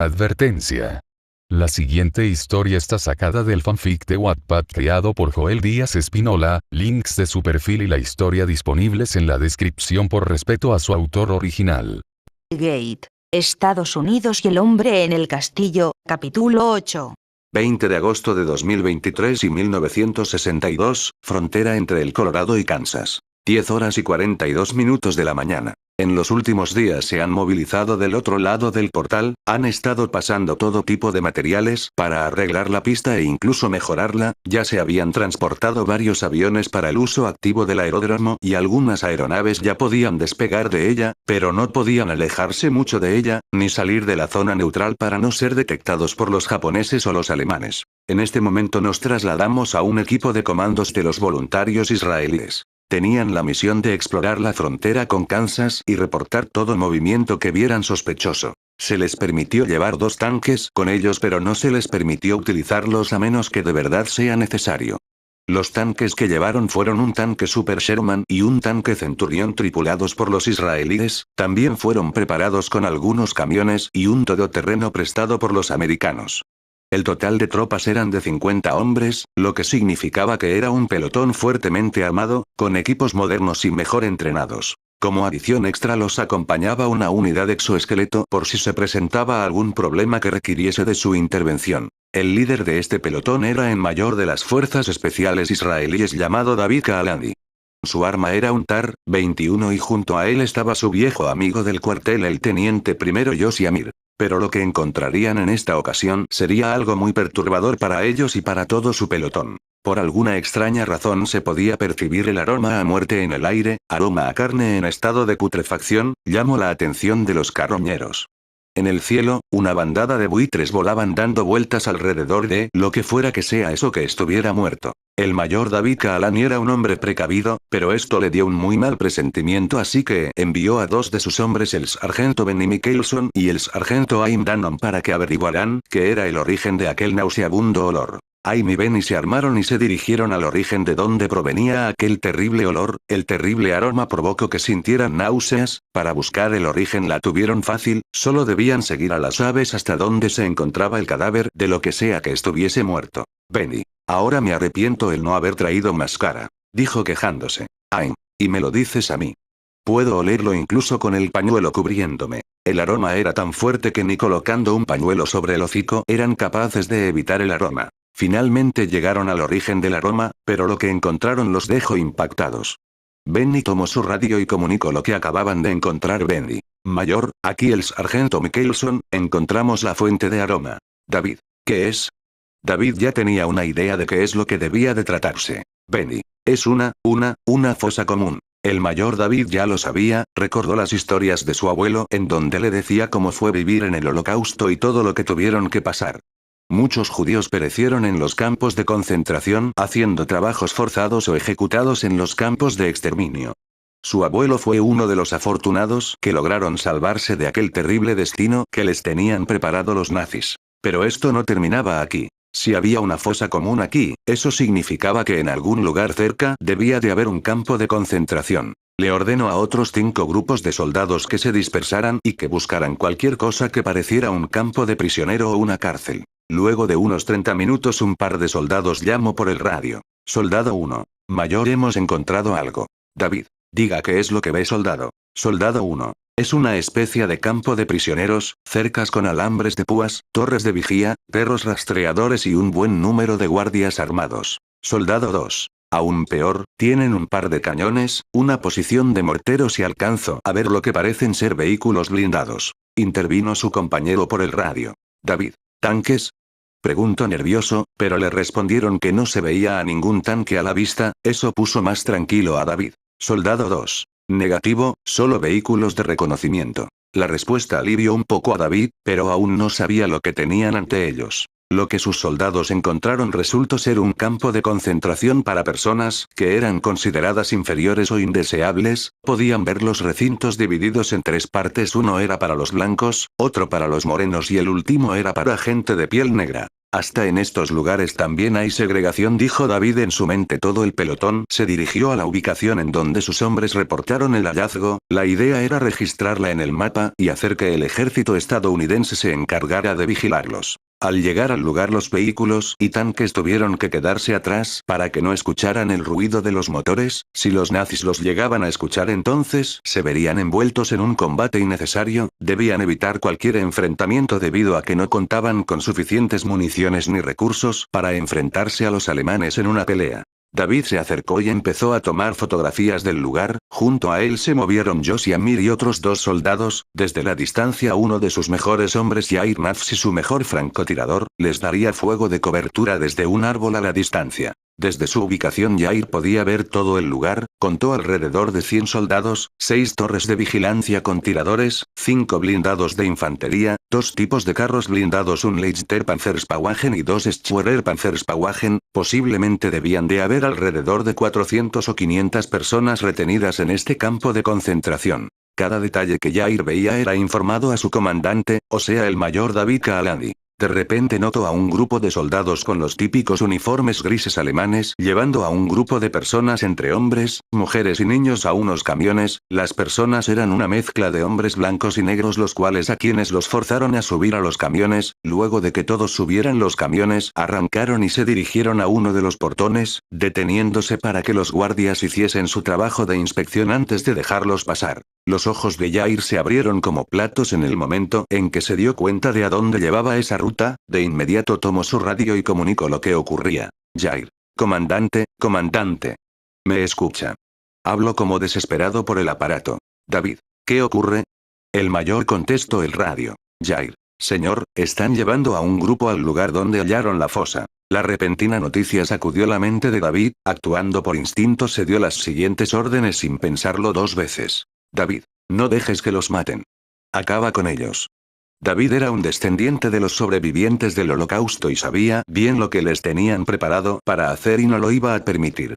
Advertencia. La siguiente historia está sacada del fanfic de Wattpad creado por Joel Díaz Espinola, links de su perfil y la historia disponibles en la descripción por respeto a su autor original. Gate, Estados Unidos y el hombre en el castillo, capítulo 8. 20 de agosto de 2023 y 1962, frontera entre el Colorado y Kansas. 10 horas y 42 minutos de la mañana. En los últimos días se han movilizado del otro lado del portal, han estado pasando todo tipo de materiales para arreglar la pista e incluso mejorarla, ya se habían transportado varios aviones para el uso activo del aeródromo y algunas aeronaves ya podían despegar de ella, pero no podían alejarse mucho de ella, ni salir de la zona neutral para no ser detectados por los japoneses o los alemanes. En este momento nos trasladamos a un equipo de comandos de los voluntarios israelíes. Tenían la misión de explorar la frontera con Kansas y reportar todo movimiento que vieran sospechoso. Se les permitió llevar 2 tanques con ellos, pero no se les permitió utilizarlos a menos que de verdad sea necesario. Los tanques que llevaron fueron un tanque Super Sherman y un tanque Centurión tripulados por los israelíes, también fueron preparados con algunos camiones y un todoterreno prestado por los americanos. El total de tropas eran de 50 hombres, lo que significaba que era un pelotón fuertemente armado, con equipos modernos y mejor entrenados. Como adición extra los acompañaba una unidad exoesqueleto por si se presentaba algún problema que requiriese de su intervención. El líder de este pelotón era el mayor de las fuerzas especiales israelíes llamado David Kaalani. Su arma era un TAR-21 y junto a él estaba su viejo amigo del cuartel el teniente primero Yossi Amir. Pero lo que encontrarían en esta ocasión sería algo muy perturbador para ellos y para todo su pelotón. Por alguna extraña razón se podía percibir el aroma a muerte en el aire, aroma a carne en estado de putrefacción, llamó la atención de los carroñeros. En el cielo, una bandada de buitres volaban dando vueltas alrededor de lo que fuera que sea eso que estuviera muerto. El mayor David Kaalani era un hombre precavido, pero esto le dio un muy mal presentimiento, así que envió a 2 de sus hombres, el sargento Benny Michelson y el sargento Aim Dannon, para que averiguaran qué era el origen de aquel nauseabundo olor. Aim y Benny se armaron y se dirigieron al origen de donde provenía aquel terrible olor. El terrible aroma provocó que sintieran náuseas. Para buscar el origen la tuvieron fácil, solo debían seguir a las aves hasta donde se encontraba el cadáver de lo que sea que estuviese muerto. Benny: ahora me arrepiento el no haber traído máscara, dijo quejándose. Aim: y me lo dices a mí. Puedo olerlo incluso con el pañuelo cubriéndome. El aroma era tan fuerte que ni colocando un pañuelo sobre el hocico eran capaces de evitar el aroma. Finalmente llegaron al origen del aroma, pero lo que encontraron los dejó impactados. Benny tomó su radio y comunicó lo que acababan de encontrar. Benny: mayor, aquí el sargento Michelson, encontramos la fuente de aroma. David: ¿qué es? David ya tenía una idea de qué es lo que debía de tratarse. Benny: es una fosa común. El mayor David ya lo sabía, recordó las historias de su abuelo en donde le decía cómo fue vivir en el Holocausto y todo lo que tuvieron que pasar. Muchos judíos perecieron en los campos de concentración haciendo trabajos forzados o ejecutados en los campos de exterminio. Su abuelo fue uno de los afortunados que lograron salvarse de aquel terrible destino que les tenían preparado los nazis. Pero esto no terminaba aquí. Si había una fosa común aquí, eso significaba que en algún lugar cerca debía de haber un campo de concentración. Le ordenó a otros 5 grupos de soldados que se dispersaran y que buscaran cualquier cosa que pareciera un campo de prisionero o una cárcel. Luego de unos 30 minutos un par de soldados llamó por el radio. Soldado 1. Mayor, hemos encontrado algo. David: diga qué es lo que ve, soldado. Soldado 1. Es una especie de campo de prisioneros, cercas con alambres de púas, torres de vigía, perros rastreadores y un buen número de guardias armados. Soldado 2. Aún peor, tienen un par de cañones, una posición de morteros y alcanzo a ver lo que parecen ser vehículos blindados. Intervino su compañero por el radio. David: ¿tanques? Preguntó nervioso, pero le respondieron que no se veía a ningún tanque a la vista. Eso puso más tranquilo a David. Soldado 2. Negativo, solo vehículos de reconocimiento. La respuesta alivió un poco a David, pero aún no sabía lo que tenían ante ellos. Lo que sus soldados encontraron resultó ser un campo de concentración para personas que eran consideradas inferiores o indeseables. Podían ver los recintos divididos en 3 partes: uno era para los blancos, otro para los morenos y el último era para gente de piel negra. Hasta en estos lugares también hay segregación, dijo David en su mente. Todo el pelotón se dirigió a la ubicación en donde sus hombres reportaron el hallazgo. La idea era registrarla en el mapa y hacer que el ejército estadounidense se encargara de vigilarlos. Al llegar al lugar, los vehículos y tanques tuvieron que quedarse atrás para que no escucharan el ruido de los motores. Si los nazis los llegaban a escuchar, entonces se verían envueltos en un combate innecesario. Debían evitar cualquier enfrentamiento debido a que no contaban con suficientes municiones ni recursos para enfrentarse a los alemanes en una pelea. David se acercó y empezó a tomar fotografías del lugar. Junto a él se movieron Josh Amir y otros 2 soldados. Desde la distancia, uno de sus mejores hombres, Yair Nafs, y su mejor francotirador, les daría fuego de cobertura desde un árbol a la distancia. Desde su ubicación, Yair podía ver todo el lugar. Contó alrededor de 100 soldados, 6 torres de vigilancia con tiradores, 5 blindados de infantería, 2 tipos de carros blindados, un Leichter Panzerspauwagen y 2 Schwerer Panzerspauwagen. Posiblemente debían de haber alrededor de 400 o 500 personas retenidas en este campo de concentración. Cada detalle que Yair veía era informado a su comandante, o sea, el mayor David Kaalani. De repente notó a un grupo de soldados con los típicos uniformes grises alemanes llevando a un grupo de personas entre hombres, mujeres y niños a unos camiones. Las personas eran una mezcla de hombres blancos y negros, los cuales a quienes los forzaron a subir a los camiones. Luego de que todos subieran los camiones, arrancaron y se dirigieron a uno de los portones, deteniéndose para que los guardias hiciesen su trabajo de inspección antes de dejarlos pasar. Los ojos de Yair se abrieron como platos en el momento en que se dio cuenta de a dónde llevaba esa ruta. De inmediato tomó su radio y comunicó lo que ocurría. Yair. Comandante, comandante. ¿Me escucha? Hablo como desesperado por el aparato. David. ¿Qué ocurre? El mayor contestó el radio. Yair. Señor, están llevando a un grupo al lugar donde hallaron la fosa. La repentina noticia sacudió la mente de David. Actuando por instinto, se dio las siguientes órdenes sin pensarlo 2 veces. David. No dejes que los maten. Acaba con ellos. David era un descendiente de los sobrevivientes del Holocausto y sabía bien lo que les tenían preparado para hacer y no lo iba a permitir.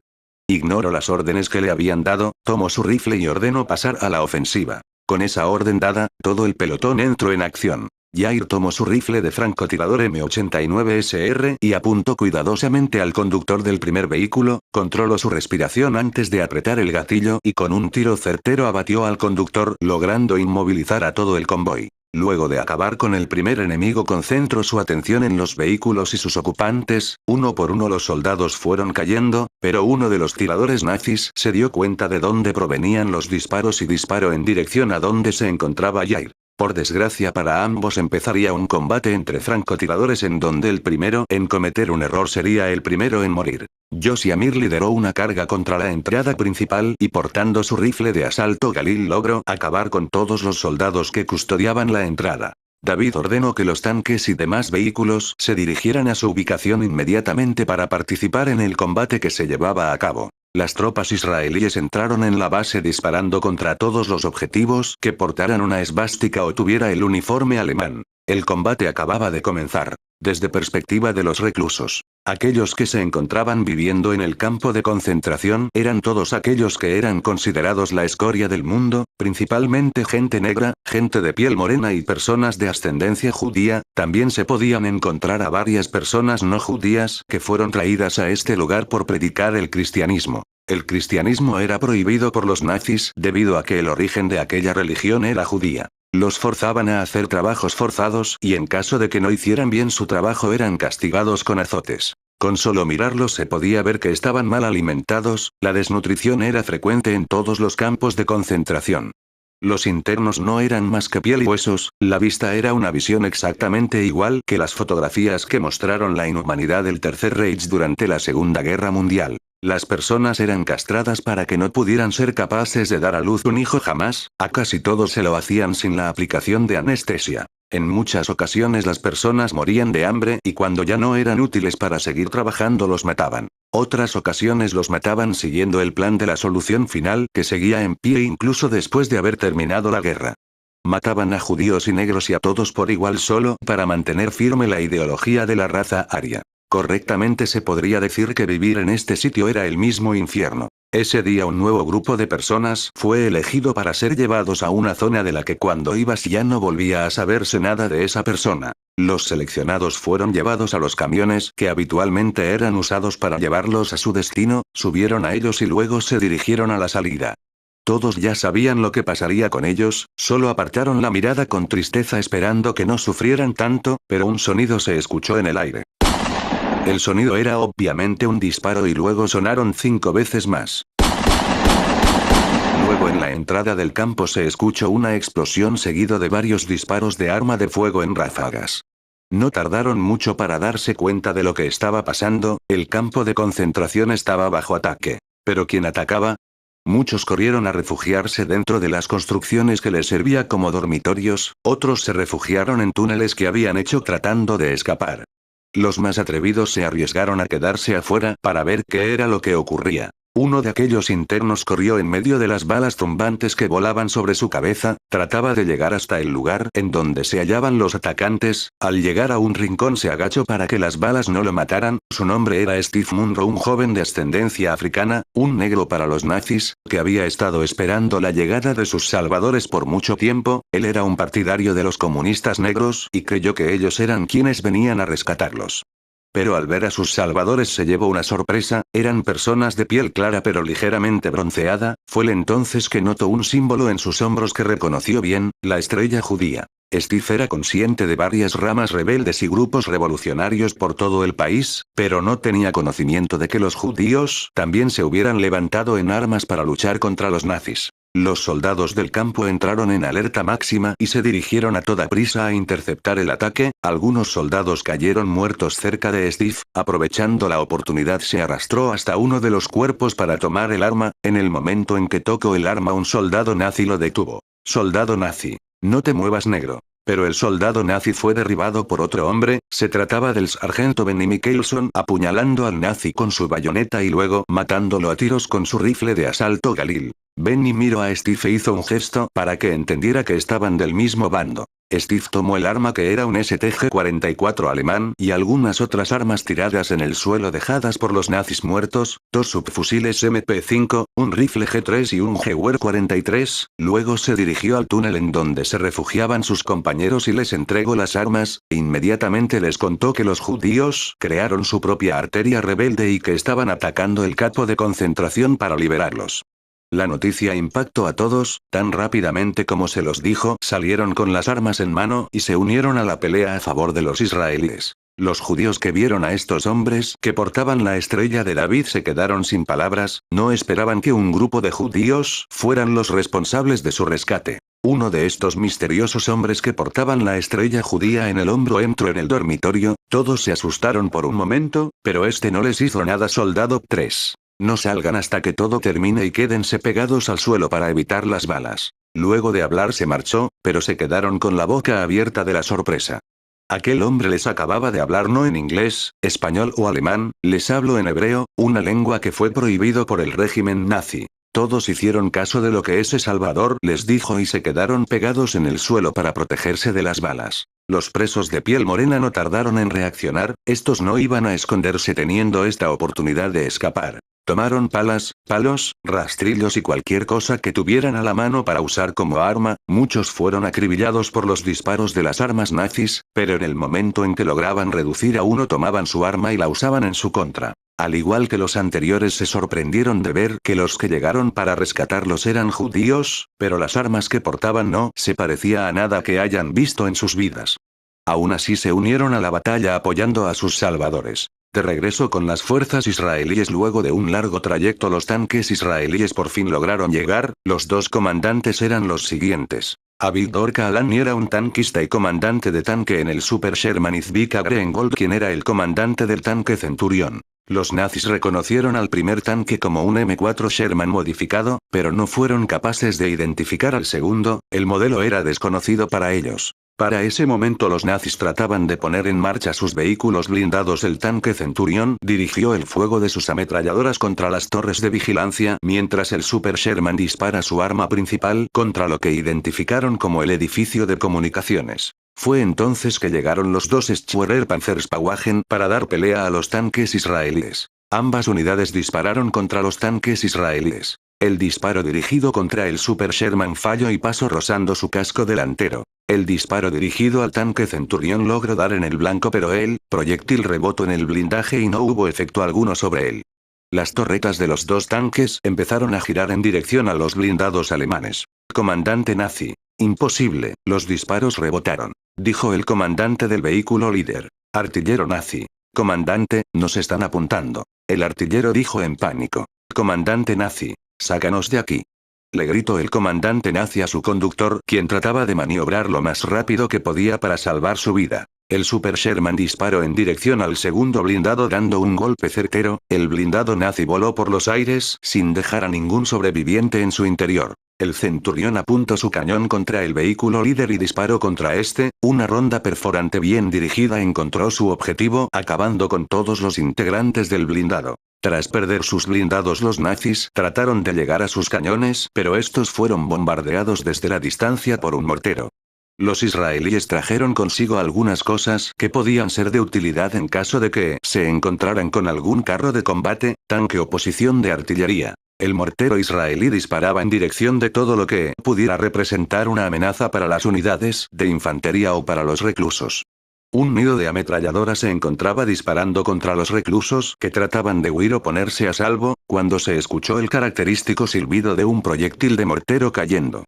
Ignoró las órdenes que le habían dado, tomó su rifle y ordenó pasar a la ofensiva. Con esa orden dada, todo el pelotón entró en acción. Yair tomó su rifle de francotirador M89SR y apuntó cuidadosamente al conductor del primer vehículo, controló su respiración antes de apretar el gatillo y con un tiro certero abatió al conductor, logrando inmovilizar a todo el convoy. Luego de acabar con el primer enemigo, concentró su atención en los vehículos y sus ocupantes. Uno por uno los soldados fueron cayendo, pero uno de los tiradores nazis se dio cuenta de dónde provenían los disparos y disparó en dirección a donde se encontraba Yair. Por desgracia para ambos, empezaría un combate entre francotiradores en donde el primero en cometer un error sería el primero en morir. Josh Amir lideró una carga contra la entrada principal y portando su rifle de asalto Galil logró acabar con todos los soldados que custodiaban la entrada. David ordenó que los tanques y demás vehículos se dirigieran a su ubicación inmediatamente para participar en el combate que se llevaba a cabo. Las tropas israelíes entraron en la base disparando contra todos los objetivos que portaran una esvástica o tuviera el uniforme alemán. El combate acababa de comenzar. Desde perspectiva de los reclusos, aquellos que se encontraban viviendo en el campo de concentración eran todos aquellos que eran considerados la escoria del mundo, principalmente gente negra, gente de piel morena y personas de ascendencia judía. También se podían encontrar a varias personas no judías que fueron traídas a este lugar por predicar el cristianismo. El cristianismo era prohibido por los nazis debido a que el origen de aquella religión era judía. Los forzaban a hacer trabajos forzados y en caso de que no hicieran bien su trabajo eran castigados con azotes. Con solo mirarlos se podía ver que estaban mal alimentados. La desnutrición era frecuente en todos los campos de concentración. Los internos no eran más que piel y huesos. La vista era una visión exactamente igual que las fotografías que mostraron la inhumanidad del Tercer Reich durante la Segunda Guerra Mundial. Las personas eran castradas para que no pudieran ser capaces de dar a luz un hijo jamás. A casi todos se lo hacían sin la aplicación de anestesia. En muchas ocasiones las personas morían de hambre y cuando ya no eran útiles para seguir trabajando los mataban. Otras ocasiones los mataban siguiendo el plan de la solución final que seguía en pie incluso después de haber terminado la guerra. Mataban a judíos y negros y a todos por igual solo para mantener firme la ideología de la raza aria. Correctamente se podría decir que vivir en este sitio era el mismo infierno. Ese día un nuevo grupo de personas fue elegido para ser llevados a una zona de la que cuando ibas ya no volvía a saberse nada de esa persona. Los seleccionados fueron llevados a los camiones que habitualmente eran usados para llevarlos a su destino, subieron a ellos y luego se dirigieron a la salida. Todos ya sabían lo que pasaría con ellos, solo apartaron la mirada con tristeza esperando que no sufrieran tanto, pero un sonido se escuchó en el aire. El sonido era obviamente un disparo y luego sonaron 5 veces más. Luego en la entrada del campo se escuchó una explosión seguido de varios disparos de arma de fuego en ráfagas. No tardaron mucho para darse cuenta de lo que estaba pasando, el campo de concentración estaba bajo ataque. ¿Pero quién atacaba? Muchos corrieron a refugiarse dentro de las construcciones que les servía como dormitorios, otros se refugiaron en túneles que habían hecho tratando de escapar. Los más atrevidos se arriesgaron a quedarse afuera para ver qué era lo que ocurría. Uno de aquellos internos corrió en medio de las balas zumbantes que volaban sobre su cabeza, trataba de llegar hasta el lugar en donde se hallaban los atacantes, al llegar a un rincón se agachó para que las balas no lo mataran, su nombre era Steve Munro, un joven de ascendencia africana, un negro para los nazis, que había estado esperando la llegada de sus salvadores por mucho tiempo, él era un partidario de los comunistas negros y creyó que ellos eran quienes venían a rescatarlos. Pero al ver a sus salvadores se llevó una sorpresa, eran personas de piel clara pero ligeramente bronceada, fue entonces que notó un símbolo en sus hombros que reconoció bien, la estrella judía. Steve era consciente de varias ramas rebeldes y grupos revolucionarios por todo el país, pero no tenía conocimiento de que los judíos también se hubieran levantado en armas para luchar contra los nazis. Los soldados del campo entraron en alerta máxima y se dirigieron a toda prisa a interceptar el ataque, algunos soldados cayeron muertos cerca de Steve, aprovechando la oportunidad se arrastró hasta uno de los cuerpos para tomar el arma, en el momento en que tocó el arma un soldado nazi lo detuvo. Soldado nazi. No te muevas negro. Pero el soldado nazi fue derribado por otro hombre, se trataba del sargento Benny Michelson apuñalando al nazi con su bayoneta y luego matándolo a tiros con su rifle de asalto Galil. Benny miró a Steve e hizo un gesto para que entendiera que estaban del mismo bando. Steve tomó el arma que era un STG-44 alemán y algunas otras armas tiradas en el suelo dejadas por los nazis muertos, 2 subfusiles MP5, un rifle G3 y un Gewehr 43, luego se dirigió al túnel en donde se refugiaban sus compañeros y les entregó las armas, e inmediatamente les contó que los judíos crearon su propia arteria rebelde y que estaban atacando el campo de concentración para liberarlos. La noticia impactó a todos, tan rápidamente como se los dijo, salieron con las armas en mano y se unieron a la pelea a favor de los israelíes. Los judíos que vieron a estos hombres que portaban la estrella de David se quedaron sin palabras, no esperaban que un grupo de judíos fueran los responsables de su rescate. Uno de estos misteriosos hombres que portaban la estrella judía en el hombro entró en el dormitorio, todos se asustaron por un momento, pero este no les hizo nada. Soldado 3. No salgan hasta que todo termine y quédense pegados al suelo para evitar las balas. Luego de hablar se marchó, pero se quedaron con la boca abierta de la sorpresa. Aquel hombre les acababa de hablar no en inglés, español o alemán, les habló en hebreo, una lengua que fue prohibido por el régimen nazi. Todos hicieron caso de lo que ese salvador les dijo y se quedaron pegados en el suelo para protegerse de las balas. Los presos de piel morena no tardaron en reaccionar, estos no iban a esconderse teniendo esta oportunidad de escapar. Tomaron palos, rastrillos y cualquier cosa que tuvieran a la mano para usar como arma, muchos fueron acribillados por los disparos de las armas nazis, pero en el momento en que lograban reducir a uno tomaban su arma y la usaban en su contra. Al igual que los anteriores se sorprendieron de ver que los que llegaron para rescatarlos eran judíos, pero las armas que portaban no se parecía a nada que hayan visto en sus vidas. Aún así se unieron a la batalla apoyando a sus salvadores. De regreso con las fuerzas israelíes luego de un largo trayecto los tanques israelíes por fin lograron llegar, los dos comandantes eran los siguientes. Avigdor Kalani era un tanquista y comandante de tanque en el Super Sherman y Zbigniew Greenwald quien era el comandante del tanque Centurión. Los nazis reconocieron al primer tanque como un M4 Sherman modificado, pero no fueron capaces de identificar al segundo, el modelo era desconocido para ellos. Para ese momento los nazis trataban de poner en marcha sus vehículos blindados. El tanque Centurión dirigió el fuego de sus ametralladoras contra las torres de vigilancia, mientras el Super Sherman dispara su arma principal contra lo que identificaron como el edificio de comunicaciones. Fue entonces que llegaron los dos Schwerer Panzerspauwagen para dar pelea a los tanques israelíes. Ambas unidades dispararon contra los tanques israelíes. El disparo dirigido contra el Super Sherman falló y pasó rozando su casco delantero. El disparo dirigido al tanque Centurión logró dar en el blanco, pero el proyectil rebotó en el blindaje y no hubo efecto alguno sobre él. Las torretas de los dos tanques empezaron a girar en dirección a los blindados alemanes. Comandante nazi. Imposible, los disparos rebotaron, dijo el comandante del vehículo líder. Artillero nazi. Comandante, nos están apuntando. El artillero dijo en pánico. Comandante nazi. Sácanos de aquí. Le gritó el comandante nazi a su conductor, quien trataba de maniobrar lo más rápido que podía para salvar su vida. El Super Sherman disparó en dirección al segundo blindado dando un golpe certero. El blindado nazi voló por los aires sin dejar a ningún sobreviviente en su interior. El Centurión apuntó su cañón contra el vehículo líder y disparó contra este. Una ronda perforante bien dirigida encontró su objetivo, acabando con todos los integrantes del blindado. Tras perder sus blindados, los nazis trataron de llegar a sus cañones, pero estos fueron bombardeados desde la distancia por un mortero. Los israelíes trajeron consigo algunas cosas que podían ser de utilidad en caso de que se encontraran con algún carro de combate, tanque o posición de artillería. El mortero israelí disparaba en dirección de todo lo que pudiera representar una amenaza para las unidades de infantería o para los reclusos. Un nido de ametralladora se encontraba disparando contra los reclusos que trataban de huir o ponerse a salvo, cuando se escuchó el característico silbido de un proyectil de mortero cayendo.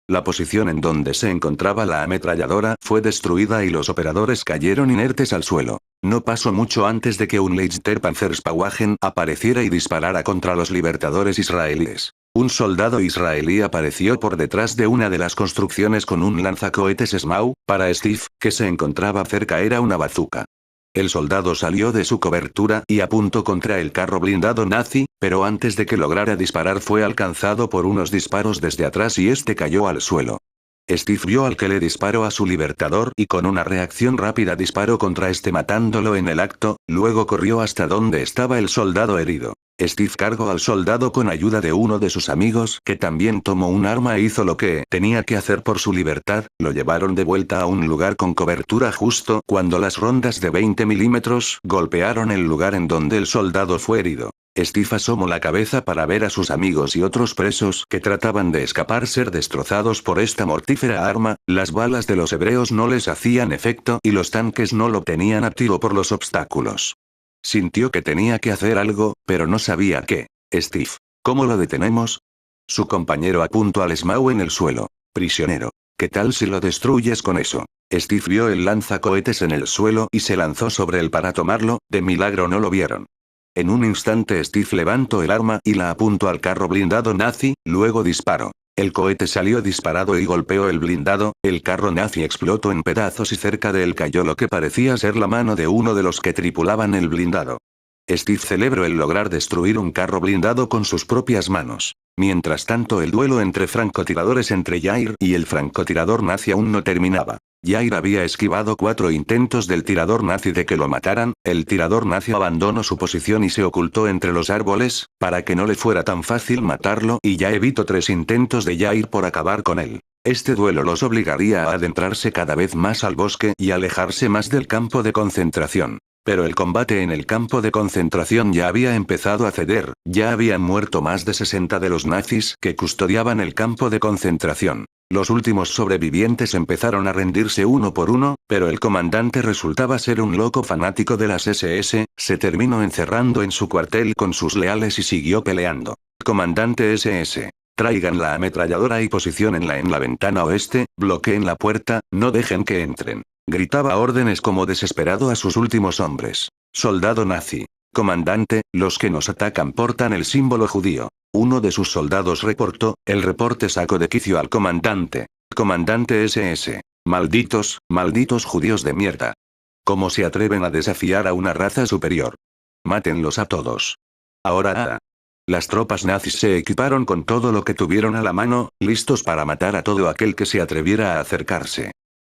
La posición en donde se encontraba la ametralladora fue destruida y los operadores cayeron inertes al suelo. No pasó mucho antes de que un Leichter Panzerspauwagen apareciera y disparara contra los libertadores israelíes. Un soldado israelí apareció por detrás de una de las construcciones con un lanzacohetes SMAU. Para Steve, que se encontraba cerca, era una bazuca. El soldado salió de su cobertura y apuntó contra el carro blindado nazi, pero antes de que lograra disparar fue alcanzado por unos disparos desde atrás y este cayó al suelo. Steve vio al que le disparó a su libertador y con una reacción rápida disparó contra este matándolo en el acto, luego corrió hasta donde estaba el soldado herido. Steve cargó al soldado con ayuda de uno de sus amigos que también tomó un arma e hizo lo que tenía que hacer por su libertad. Lo llevaron de vuelta a un lugar con cobertura justo cuando las rondas de 20 milímetros golpearon el lugar en donde el soldado fue herido. Steve asomó la cabeza para ver a sus amigos y otros presos que trataban de escapar ser destrozados por esta mortífera arma. Las balas de los hebreos no les hacían efecto y los tanques no lo tenían a tiro por los obstáculos. Sintió que tenía que hacer algo, pero no sabía qué. Steve, ¿cómo lo detenemos? Su compañero apuntó al SMAU en el suelo. Prisionero. ¿Qué tal si lo destruyes con eso? Steve vio el lanzacohetes en el suelo y se lanzó sobre él para tomarlo, de milagro no lo vieron. En un instante Steve levantó el arma y la apuntó al carro blindado nazi, luego disparó. El cohete salió disparado y golpeó el blindado, el carro nazi explotó en pedazos y cerca de él cayó lo que parecía ser la mano de uno de los que tripulaban el blindado. Steve celebró el lograr destruir un carro blindado con sus propias manos. Mientras tanto, el duelo entre francotiradores entre Yair y el francotirador nazi aún no terminaba. Yair había esquivado 4 intentos del tirador nazi de que lo mataran. El tirador nazi abandonó su posición y se ocultó entre los árboles, para que no le fuera tan fácil matarlo, y ya evitó 3 intentos de Yair por acabar con él. Este duelo los obligaría a adentrarse cada vez más al bosque y alejarse más del campo de concentración. Pero el combate en el campo de concentración ya había empezado a ceder, ya habían muerto más de 60 de los nazis que custodiaban el campo de concentración. Los últimos sobrevivientes empezaron a rendirse uno por uno, pero el comandante resultaba ser un loco fanático de las SS, se terminó encerrando en su cuartel con sus leales y siguió peleando. Comandante SS. Traigan la ametralladora y posiciónenla en la ventana oeste, bloqueen la puerta, no dejen que entren. Gritaba órdenes como desesperado a sus últimos hombres. Soldado nazi. Comandante, los que nos atacan portan el símbolo judío. Uno de sus soldados reportó, el reporte sacó de quicio al comandante. Comandante SS. Malditos, malditos judíos de mierda. ¿Cómo se atreven a desafiar a una raza superior? Mátenlos a todos. Ahora. Las tropas nazis se equiparon con todo lo que tuvieron a la mano, listos para matar a todo aquel que se atreviera a acercarse.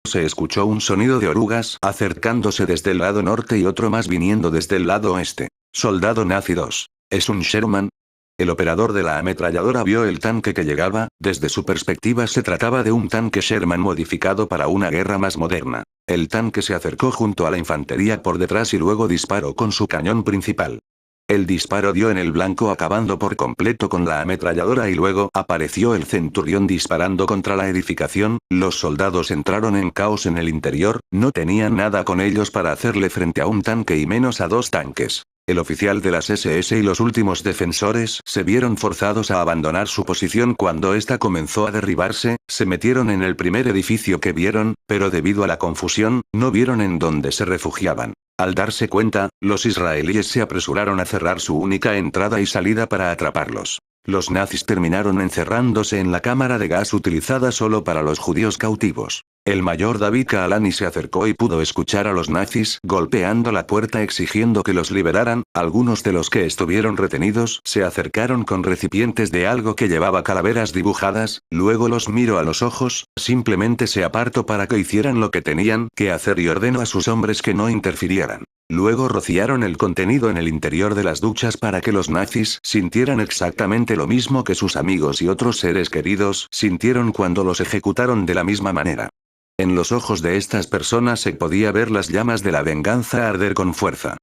Se escuchó un sonido de orugas acercándose desde el lado norte y otro más viniendo desde el lado oeste. Soldado nazi 2. ¿Es un Sherman? El operador de la ametralladora vio el tanque que llegaba. Desde su perspectiva se trataba de un tanque Sherman modificado para una guerra más moderna. El tanque se acercó junto a la infantería por detrás y luego disparó con su cañón principal. El disparo dio en el blanco acabando por completo con la ametralladora y luego apareció el centurión disparando contra la edificación. Los soldados entraron en caos en el interior, no tenían nada con ellos para hacerle frente a un tanque y menos a 2 tanques. El oficial de las SS y los últimos defensores se vieron forzados a abandonar su posición cuando ésta comenzó a derribarse, se metieron en el primer edificio que vieron, pero debido a la confusión, no vieron en dónde se refugiaban. Al darse cuenta, los israelíes se apresuraron a cerrar su única entrada y salida para atraparlos. Los nazis terminaron encerrándose en la cámara de gas utilizada solo para los judíos cautivos. El mayor David Kaalani se acercó y pudo escuchar a los nazis golpeando la puerta exigiendo que los liberaran. Algunos de los que estuvieron retenidos se acercaron con recipientes de algo que llevaba calaveras dibujadas, luego los miró a los ojos, simplemente se apartó para que hicieran lo que tenían que hacer y ordenó a sus hombres que no interfirieran. Luego rociaron el contenido en el interior de las duchas para que los nazis sintieran exactamente lo mismo que sus amigos y otros seres queridos sintieron cuando los ejecutaron de la misma manera. En los ojos de estas personas se podía ver las llamas de la venganza arder con fuerza.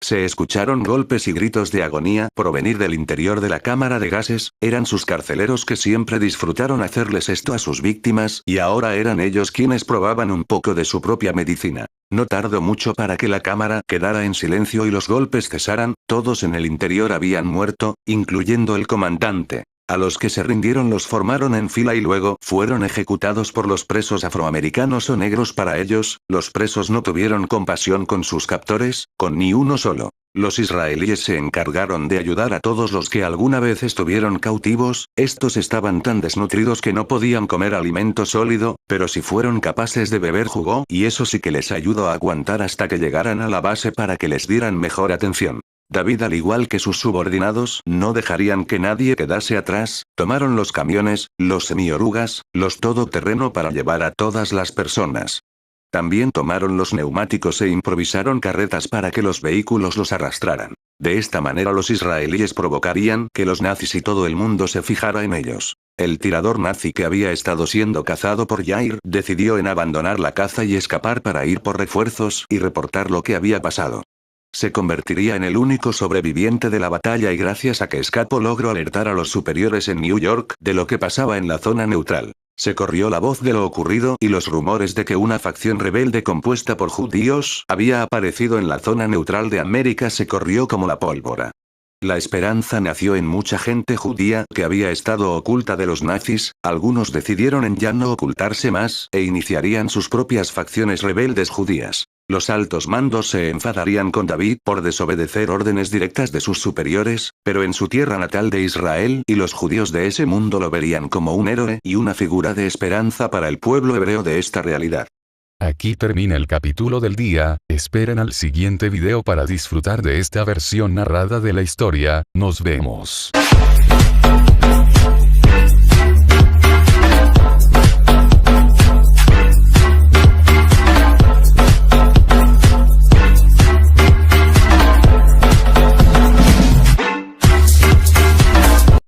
Se escucharon golpes y gritos de agonía provenir del interior de la cámara de gases, eran sus carceleros que siempre disfrutaron hacerles esto a sus víctimas y ahora eran ellos quienes probaban un poco de su propia medicina. No tardó mucho para que la cámara quedara en silencio y los golpes cesaran, todos en el interior habían muerto, incluyendo el comandante. A los que se rindieron los formaron en fila y luego fueron ejecutados por los presos afroamericanos o negros para ellos, los presos no tuvieron compasión con sus captores, con ni uno solo. Los israelíes se encargaron de ayudar a todos los que alguna vez estuvieron cautivos, estos estaban tan desnutridos que no podían comer alimento sólido, pero sí fueron capaces de beber jugo y eso sí que les ayudó a aguantar hasta que llegaran a la base para que les dieran mejor atención. David al igual que sus subordinados no dejarían que nadie quedase atrás, tomaron los camiones, los semiorugas, los todoterreno para llevar a todas las personas. También tomaron los neumáticos e improvisaron carretas para que los vehículos los arrastraran. De esta manera los israelíes provocarían que los nazis y todo el mundo se fijara en ellos. El tirador nazi que había estado siendo cazado por Yair decidió en abandonar la caza y escapar para ir por refuerzos y reportar lo que había pasado. Se convertiría en el único sobreviviente de la batalla y gracias a que escapó logró alertar a los superiores en New York de lo que pasaba en la zona neutral. Se corrió la voz de lo ocurrido y los rumores de que una facción rebelde compuesta por judíos había aparecido en la zona neutral de América se corrió como la pólvora. La esperanza nació en mucha gente judía que había estado oculta de los nazis, algunos decidieron en ya no ocultarse más e iniciarían sus propias facciones rebeldes judías. Los altos mandos se enfadarían con David por desobedecer órdenes directas de sus superiores, pero en su tierra natal de Israel y los judíos de ese mundo lo verían como un héroe y una figura de esperanza para el pueblo hebreo de esta realidad. Aquí termina el capítulo del día, esperen al siguiente video para disfrutar de esta versión narrada de la historia, nos vemos.